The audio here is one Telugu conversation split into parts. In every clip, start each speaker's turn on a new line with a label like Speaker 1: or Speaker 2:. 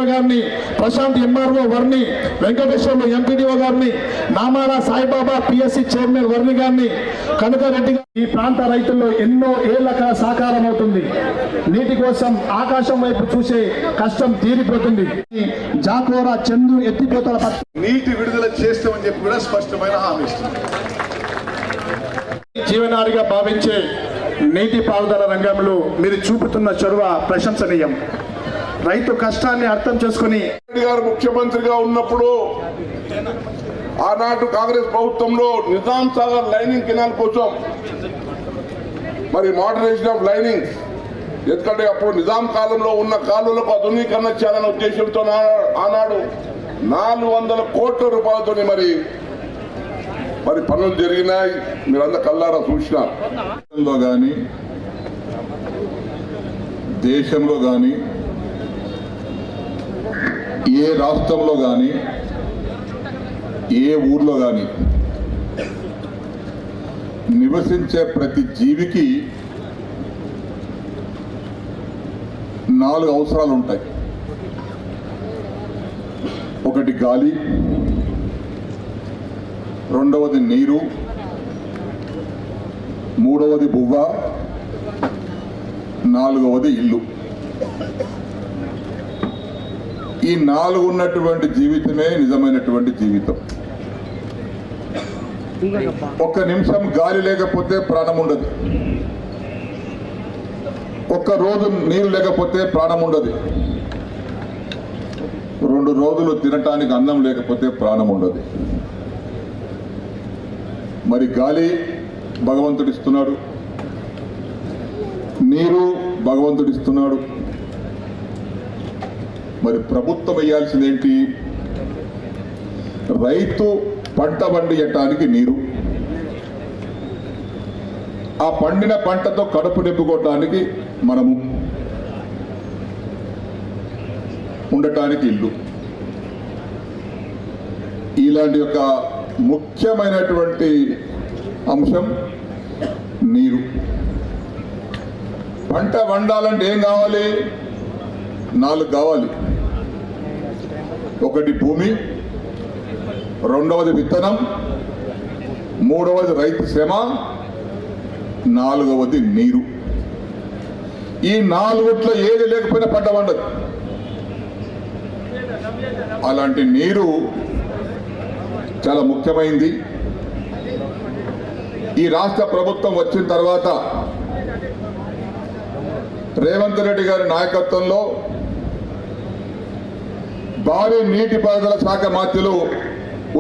Speaker 1: గారిని, ప్రశాంత్ ఎంఆర్ఓ వర్ణి, వెంకటేశ్వర్లు ఎంపీడీఓ గారిని, నామాల సాయిబాబా పిఎస్సి చైర్మన్ వర్ణి గారిని, కనకారెడ్డి గారిని. ఈ ప్రాంత రైతుల్లో ఎన్నో ఏళ్ల సాకారం అవుతుంది. నీటి కోసం ఆకాశం వైపు చూసే కష్టం తీరిపోతుంది. జాకోరా చందు ఎత్తిపోతల
Speaker 2: నీటి విడుదల చేస్తామని చెప్పి కూడా స్పష్టమైన హామీ ఇస్తుంది.
Speaker 1: జీవనాడిగా భావించే నీటి పారుదల రంగంలో మీరు చూపుతున్న చొరవ ప్రశంసనీయం. రైతు కష్టాన్ని అర్థం చేసుకుని
Speaker 2: గారు ముఖ్యమంత్రిగా ఉన్నప్పుడు ఆనాటి కాంగ్రెస్ ప్రభుత్వంలో నిజాం సాగర్ లైనింగ్ కెనాల్ కోసం మరి మోడరేషన్ ఆఫ్ లైనింగ్, ఎందుకంటే అప్పుడు నిజాం కాలంలో ఉన్న కాలువలకు ఆధునీకరణ చేయాలనే ఉద్దేశంతో ఆనాడు 400 కోట్ల రూపాయలతో మరి పనులు జరిగినాయి. మీరంతా కల్లారా చూసినారు.
Speaker 3: కానీ దేశంలో కానీ ఏ రాష్ట్రంలో కానీ ఏ ఊర్లో కానీ నివసించే ప్రతి జీవికి 4 అవసరాలు ఉంటాయి. ఒకటి గాలి, రెండవది నీరు, మూడవది బువ్వ, 4వది ఇల్లు. ఈ 4 ఉన్నటువంటి జీవితమే నిజమైనటువంటి జీవితం. ఒక్క నిమిషం గాలి లేకపోతే ప్రాణం ఉండదు. ఒక్క రోజు నీరు లేకపోతే ప్రాణం ఉండదు. 2 రోజులు తినటానికి అన్నం లేకపోతే ప్రాణం ఉండదు. మరి గాలి భగవంతుడిస్తున్నాడు, నీరు భగవంతుడిస్తున్నాడు. మరి ప్రభుత్వం వేయాల్సిందేంటి? రైతు పంట పండియటానికి నీరు, ఆ పండిన పంటతో కడుపు నింపుకోవటానికి మనము, ఉండటానికి ఇల్లు. ఇలాంటి ఒక ముఖ్యమైనటువంటి అంశం నీరు. పంట వండాలంటే ఏం కావాలి? 4 కావాలి. ఒకటి భూమి, రెండవది విత్తనం, మూడవది రైతు శ్రమ, 4వది నీరు. ఈ 4 ఏది లేకపోయినా పంట వండదు. అలాంటి నీరు చాలా ముఖ్యమైంది. ఈ రాష్ట్ర ప్రభుత్వం వచ్చిన తర్వాత రేవంత్ రెడ్డి గారి నాయకత్వంలో భారీ నీటిపారుదల శాఖ మంత్రులు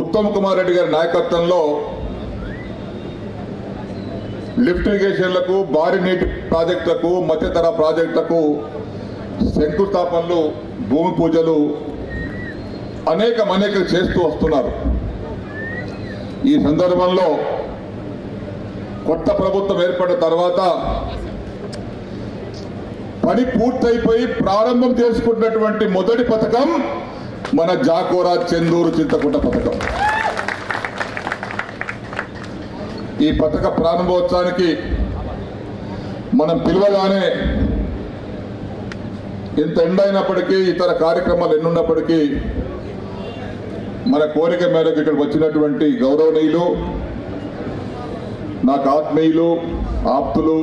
Speaker 3: ఉత్తమ్ కుమార్ రెడ్డి గారి నాయకత్వంలో లిఫ్ట్ ఇరిగేషన్లకు, భారీ నీటి ప్రాజెక్టులకు, మధ్యతర ప్రాజెక్టులకు శంకుస్థాపనలు, భూమి పూజలు అనేక చేస్తూ వస్తున్నారు. ఈ సందర్భంలో కొత్త ప్రభుత్వం ఏర్పడిన తర్వాత పని పూర్తయిపోయి ప్రారంభం చేసుకున్నటువంటి మొదటి పథకం మన జాకోరా చెందూరు చింతకుంట పథకం. ఈ పథక ప్రారంభోత్సవానికి మనం పిలవగానే ఎంత ఎండైనప్పటికీ ఇతర కార్యక్రమాలు ఎన్నున్నప్పటికీ మన కోరిక మేరకు ఇక్కడ వచ్చినటువంటి గౌరవనీయులు, నాకు ఆత్మీయులు, ఆప్తులు,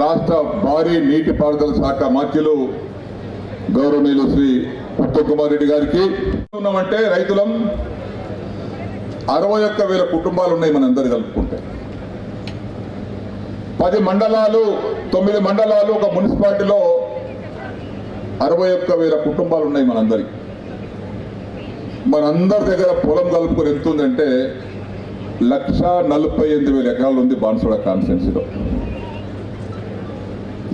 Speaker 3: రాష్ట్ర భారీ నీటిపారుదల శాఖ మంత్రులు గౌరవనీయులు శ్రీ ఉత్తమ్ కుమార్ రెడ్డి గారికి ఉన్నామంటే రైతులం 61,000 కుటుంబాలు ఉన్నాయి మనందరు కలుపుకుంటే. 10 మండలాలు, 9 మండలాలు, ఒక మున్సిపాలిటీలో 61,000 కుటుంబాలు ఉన్నాయి మనందరికి. మనందరి దగ్గర పొలం కలుపుకొని ఎంత ఉందంటే 1,48,000 ఎకరాలు ఉంది బాన్సువాడ కాన్స్టిట్యున్సీలో.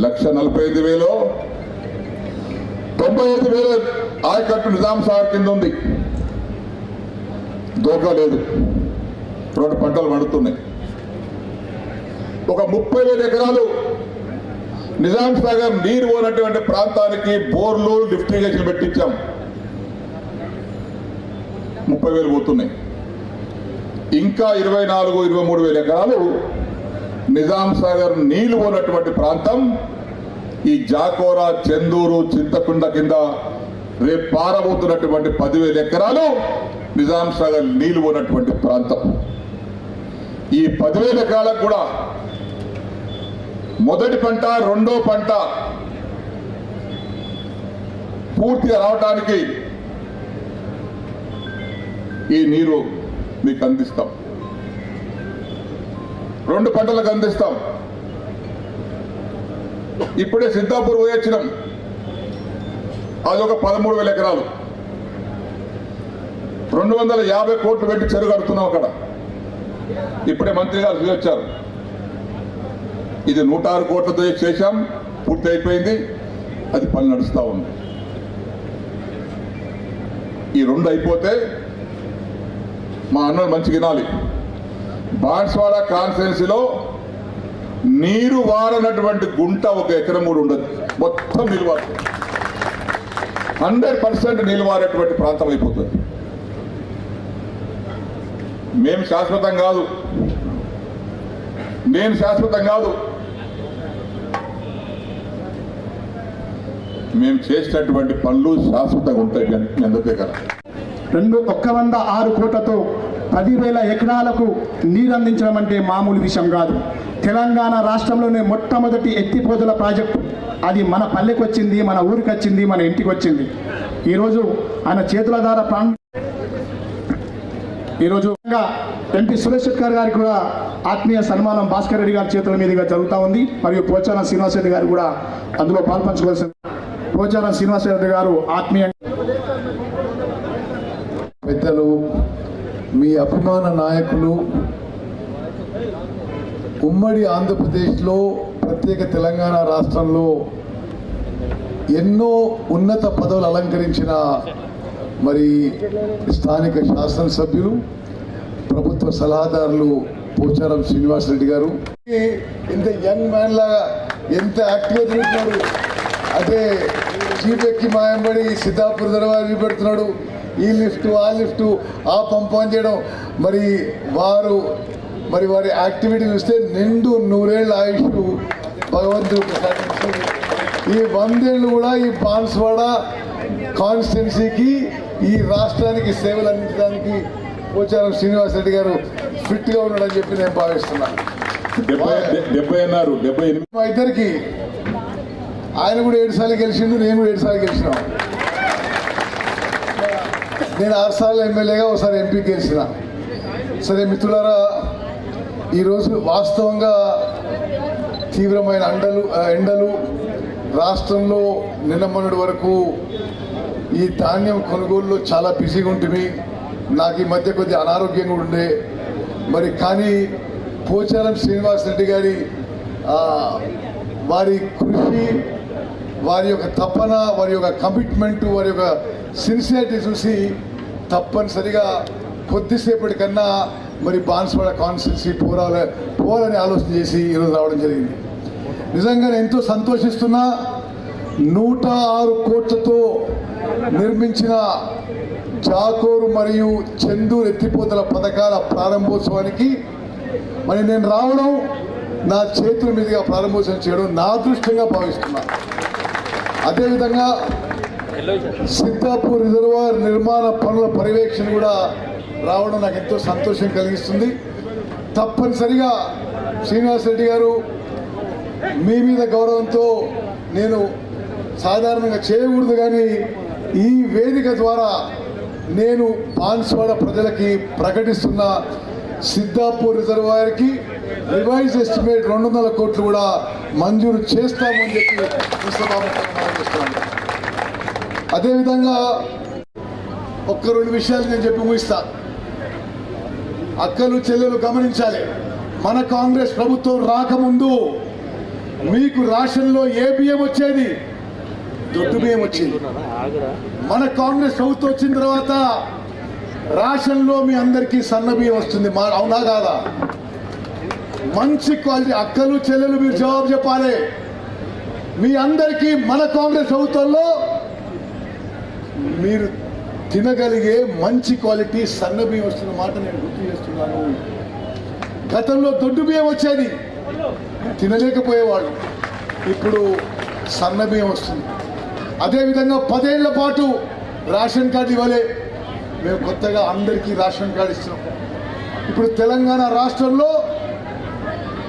Speaker 3: 1,48,000లో 95,000 ఆయకట్టు నిజాం సాగర్ కింద ఉంది. దోకా లేదు, 2 పంటలు పండుతున్నాయి. ఒక 30,000 ఎకరాలు నిజాం సాగర్ నీరు పోనటువంటి ప్రాంతానికి బోర్లు, లిఫ్ట్ ఇరిగేషన్ పెట్టించాం. 30,000 పోతున్నాయి. ఇంకా 24,000-23,000 ఎకరాలు నిజాం సాగర్ నీళ్లు పోనటువంటి ప్రాంతం ఈ జాకోరా, చెందూరు, చింతకుంట కింద రేపు పారబోతున్నటువంటి 10,000 ఎకరాలు నిజాం సాగర్ నీళ్లు పోనటువంటి ప్రాంతం. ఈ 10,000 ఎకరాలకు కూడా మొదటి పంట, రెండో పంట పూర్తిగా రావటానికి ఈ నీరు మీకు అందిస్తాం. 2 పంటలకు అందిస్తాం. ఇప్పుడే సిద్ధాపూర్ పోయొచ్చినాం, అదొక 13,000 ఎకరాలు, 250 కోట్లు పెట్టి చెరువు కడుతున్నాం అక్కడ. ఇప్పుడే మంత్రి గారు వచ్చారు. ఇది 106 కోట్లతో చేశాం, పూర్తి అయిపోయింది. అది పని నడుస్తూ ఉంది. ఈ 2 అయిపోతే మా అన్నలు మంచి వినాలి. బాన్స్వాడ కాన్స్టిట్యున్సీలో నీరు వారనటువంటి గుంట 1 ఎకరం కూడా ఉండదు. మొత్తం నిలువారు, 100% నిలువారేటువంటి ప్రాంతం అయిపోతుంది. మేము శాశ్వతం కాదు, నేను శాశ్వతం కాదు. మేము చేసినటువంటి పనులు శాశ్వతంగా ఉంటాయి మీ అందరి దగ్గర.
Speaker 1: 106 కోట్లతో 10,000 ఎకరాలకు నీరు అందించడం అంటే మామూలు విషయం కాదు. తెలంగాణ రాష్ట్రంలోనే మొట్టమొదటి ఎత్తిపోతల ప్రాజెక్టు అది మన పల్లెకి వచ్చింది, మన ఊరికి వచ్చింది, మన ఇంటికి వచ్చింది. ఈరోజు ఆయన చేతుల ద్వారా ఈరోజు ఎంపీ సురేష్ శెట్కర్ గారికి కూడా ఆత్మీయ సన్మానం భాస్కర్ రెడ్డి గారి చేతుల మీదుగా జరుగుతూ ఉంది. మరియు పోచారం శ్రీనివాస్ రెడ్డి గారు కూడా అందులో పాల్పంచుకోవాల్సింది. పోచారం శ్రీనివాస్ రెడ్డి గారు ఆత్మీయంగా
Speaker 4: పెద్దలు, మీ అభిమాన నాయకులు, ఉమ్మడి ఆంధ్రప్రదేశ్లో, ప్రత్యేక తెలంగాణ రాష్ట్రంలో ఎన్నో ఉన్నత పదవులు అలంకరించిన మరి స్థానిక శాసనసభ్యులు, ప్రభుత్వ సలహాదారులు పోచారం శ్రీనివాసరెడ్డి గారు ఇంత యంగ్ మ్యాన్ లాగా ఎంత యాక్టివ్గా తిరుగుతున్నాడు. అదే జీప్ ఎక్కి మాయంబడి సిద్ధాపూర్ దర్వాజా చూపెడుతున్నాడు. ఈ లిఫ్టు, ఆ లిఫ్టు, ఆ పంప్ ఆన్ చేయడం. మరి వారి యాక్టివిటీ చూస్తే నిండు 100 ఏళ్ళ ఆయుష్ భగవంతుడు ప్రసాదించాడు. ఈ 100 ఏళ్ళు కూడా ఈ బాన్స్వాడ కాన్స్టిట్యున్సీకి, ఈ రాష్ట్రానికి సేవలు అందించడానికి పోచారం శ్రీనివాసరెడ్డి గారు ఫిట్గా ఉన్నాడని చెప్పి నేను భావిస్తున్నాను.
Speaker 3: 70 అన్నారు, 78.
Speaker 4: మా ఇద్దరికి ఆయన కూడా 7 సార్లు గెలిచిండు, నేను కూడా 7 సార్లు గెలిచినాం. నేను 6 సార్లు ఎమ్మెల్యేగా, ఒకసారి ఎంపీ గెలిచిన. సరే మిత్రులారా, ఈరోజు వాస్తవంగా తీవ్రమైన ఎండలు రాష్ట్రంలో నిన్న మొన్నటి వరకు ఈ ధాన్యం కొనుగోలులో చాలా బిజీగా ఉంటుంది. నాకు ఈ మధ్య కొద్దిగా అనారోగ్యంగా ఉండే మరి. కానీ పోచారం శ్రీనివాసరెడ్డి గారి వారి కృషి, వారి యొక్క తపన, వారి యొక్క కమిట్మెంట్, వారి యొక్క సిన్సియారిటీ చూసి తప్పనిసరిగా కొద్దిసేపటి కన్నా మరి బాన్స్వాడ కాన్స్టిట్యున్సీ పోవాలని ఆలోచన చేసి ఈరోజు రావడం జరిగింది. నిజంగా నేను ఎంతో సంతోషిస్తున్నా. 106 కోట్లతో నిర్మించిన చాకోరు మరియు చందూరు ఎత్తిపోతల పథకాల ప్రారంభోత్సవానికి మరి నేను రావడం, నా చేతుల మీదుగా ప్రారంభోత్సవం చేయడం నా అదృష్టంగా భావిస్తున్నా. అదేవిధంగా సిద్ధాపూర్ రిజర్వాయర్ నిర్మాణ పనుల పర్యవేక్షణ కూడా రావడం నాకు ఎంతో సంతోషం కలిగిస్తుంది. తప్పనిసరిగా శ్రీనివాస్ రెడ్డి గారు, మీ మీద గౌరవంతో నేను సాధారణంగా చేయకూడదు, కానీ ఈ వేదిక ద్వారా నేను బాన్స్వాడ ప్రజలకి ప్రకటిస్తున్న సిద్ధాపూర్ రిజర్వాయర్కి రివైజ్ ఎస్టిమేట్ 200 కోట్లు కూడా మంజూరు చేస్తామని చెప్పి చేస్తున్నాను. అదేవిధంగా ఒక్క 2 విషయాలు నేను చెప్పి ముగిస్తా. అక్కలు చెల్లెలు గమనించాలి, మన కాంగ్రెస్ ప్రభుత్వం రాకముందు మీకు రాషన్లో ఏ బియ్యం వచ్చేది? దొడ్డు బియ్యం వచ్చేది. మన కాంగ్రెస్ ప్రభుత్వం వచ్చిన తర్వాత రాషన్లో మీ అందరికీ సన్న బియ్యం వస్తుంది. అవునా కాదా? మంచి క్వాలిటీ. అక్కలు చెల్లెలు మీరు జవాబు చెప్పాలి. మీ అందరికీ మన కాంగ్రెస్ ప్రభుత్వంలో మీరు తినగలిగే మంచి క్వాలిటీ సన్న బియ్యం వస్తున్న మాట నేను గుర్తు చేస్తున్నాను. గతంలో దొడ్డు బియ్యం వచ్చేది, తినలేకపోయేవాళ్ళు. ఇప్పుడు సన్న బియ్యం వస్తుంది. అదేవిధంగా 10 ఏళ్ల పాటు రేషన్ కార్డు ఇవ్వలే, మేము కొత్తగా అందరికీ రేషన్ కార్డు ఇస్తున్నాం. ఇప్పుడు తెలంగాణ రాష్ట్రంలో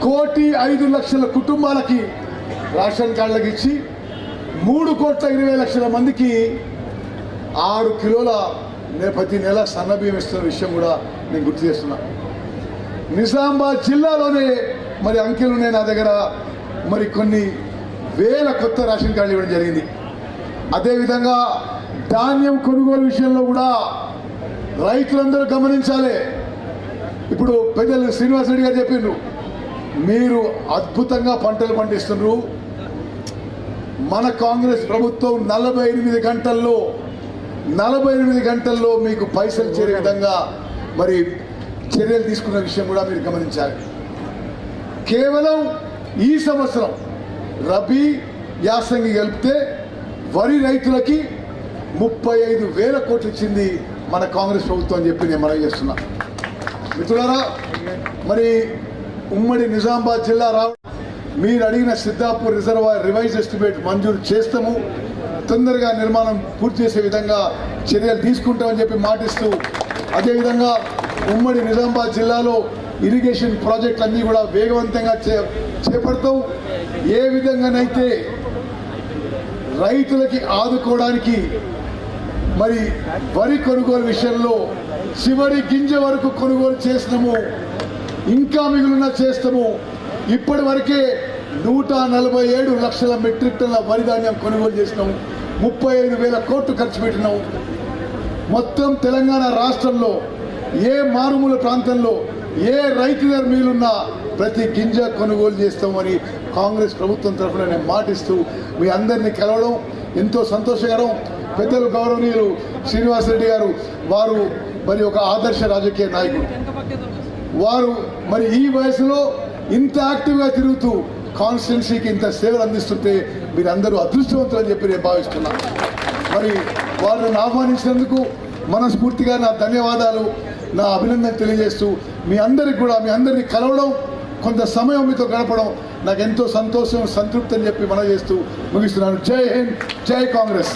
Speaker 4: 1,05,00,000 కుటుంబాలకి రేషన్ కార్డులకు ఇచ్చి 3,20,00,000 మందికి 6 కిలోల ప్రతి నెల సన్న బియ్యం ఇస్తున్న విషయం కూడా నేను గుర్తు చేస్తున్నా. నిజామాబాద్ జిల్లాలోనే మరి అంకెలు ఉన్నాయి నా దగ్గర, మరి కొన్ని వేల కొత్త రేషన్ కార్డులు ఇవ్వడం జరిగింది. అదేవిధంగా ధాన్యం కొనుగోలు విషయంలో కూడా రైతులందరూ గమనించాలి. ఇప్పుడు పెద్దలు శ్రీనివాస్ రెడ్డి గారు చెప్పిండ్రు, మీరు అద్భుతంగా పంటలు పండిస్తున్నారు. మన కాంగ్రెస్ ప్రభుత్వం 48 గంటల్లో మీకు పైసలు చేరే విధంగా మరి చర్యలు తీసుకున్న విషయం కూడా మీరు గమనించాలి. కేవలం ఈ సంవత్సరం రబీ యాసంగి కలిపితే వరి రైతులకి 35,000 కోట్లు ఇచ్చింది మన కాంగ్రెస్ ప్రభుత్వం అని చెప్పి నేను మనవి చేస్తున్నా. మిత్రులారా, మరి ఉమ్మడి నిజామాబాద్ జిల్లా మీరు అడిగిన సిద్ధాపూర్ రిజర్వాయర్ రివైజ్ ఎస్టిమేట్ మంజూరు చేస్తాము, తొందరగా నిర్మాణం పూర్తి చేసే విధంగా చర్యలు తీసుకుంటామని చెప్పి మాటిస్తూ, అదేవిధంగా ఉమ్మడి నిజామాబాద్ జిల్లాలో ఇరిగేషన్ ప్రాజెక్టులన్నీ కూడా వేగవంతంగా చేపడతాం. ఏ విధంగానైతే రైతులకి ఆదుకోవడానికి మరి వరి కొనుగోలు విషయంలో చివరి గింజ వరకు కొనుగోలు చేసినాము, ఇంకా మిగిలిన చేస్తాము. ఇప్పటి వరకే 147 లక్షల మెట్రిక్ టన్నుల వరి ధాన్యం కొనుగోలు చేసినాము, 35,000 కోట్లు ఖర్చు పెట్టినాము. మొత్తం తెలంగాణ రాష్ట్రంలో ఏ మారుమూల ప్రాంతంలో ఏ రైతు దగ్గర మిగిలిన్నా ప్రతి గింజ కొనుగోలు చేస్తామని కాంగ్రెస్ ప్రభుత్వం తరఫున నేను మాటిస్తూ మీ అందరినీ కలవడం ఎంతో సంతోషకరం. పెద్దలు గౌరవనీయులు శ్రీనివాస్ రెడ్డి గారు, వారు మరి ఒక ఆదర్శ రాజకీయ నాయకుడు. వారు మరి ఈ వయసులో ఇంత యాక్టివ్గా తిరుగుతూ కాన్స్టిట్యున్సీకి ఇంత సేవలు అందిస్తుంటే మీరందరూ అదృష్టవంతులు అని చెప్పి నేను భావిస్తున్నాను. మరి వారిని ఆహ్వానించినందుకు మనస్ఫూర్తిగా నా ధన్యవాదాలు, నా అభినందన తెలియజేస్తూ మీ అందరినీ కలవడం, కొంత సమయం మీతో గడపడం నాకు ఎంతో సంతోషం, సంతృప్తి అని చెప్పి మనవి చేస్తూ ముగిస్తున్నాను. జై హింద్, జై కాంగ్రెస్.